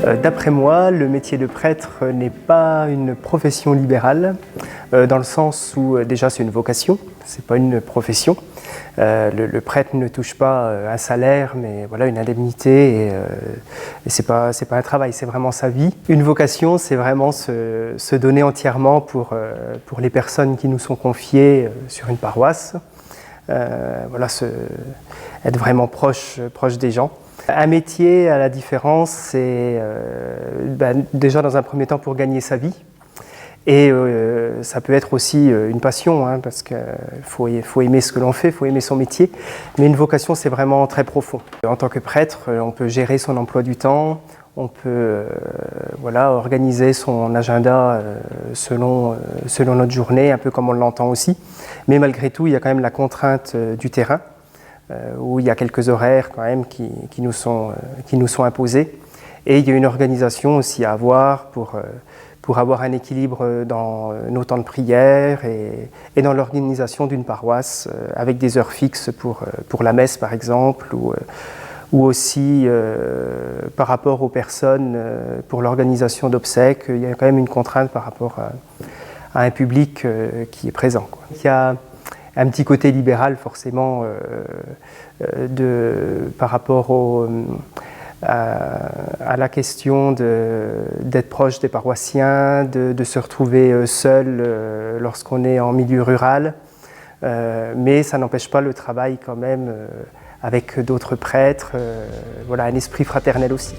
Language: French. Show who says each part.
Speaker 1: D'après moi, le métier de prêtre n'est pas une profession libérale, dans le sens où déjà c'est une vocation, c'est pas une profession. Le prêtre ne touche pas un salaire, mais voilà, une indemnité, et c'est pas un travail, c'est vraiment sa vie. Une vocation, c'est vraiment se donner entièrement pour les personnes qui nous sont confiées sur une paroisse. Voilà, être vraiment proche des gens. Un métier, à la différence, c'est déjà dans un premier temps pour gagner sa vie. Et ça peut être aussi une passion, hein, parce qu'il faut aimer ce que l'on fait, il faut aimer son métier. Mais une vocation, c'est vraiment très profond. En tant que prêtre, on peut gérer son emploi du temps, on peut organiser son agenda selon notre journée, un peu comme on l'entend aussi. Mais malgré tout, il y a quand même la contrainte du terrain, où il y a quelques horaires quand même qui nous sont imposés. Et il y a une organisation aussi à avoir pour avoir un équilibre dans nos temps de prière et dans l'organisation d'une paroisse, avec des heures fixes pour la messe par exemple, ou aussi par rapport aux personnes, pour l'organisation d'obsèques. Il y a quand même une contrainte par rapport à un public qui est présent, quoi. Il y a un petit côté libéral forcément par rapport à la question d'être proche des paroissiens, de se retrouver seul lorsqu'on est en milieu rural, mais ça n'empêche pas le travail quand même avec d'autres prêtres, voilà, un esprit fraternel aussi.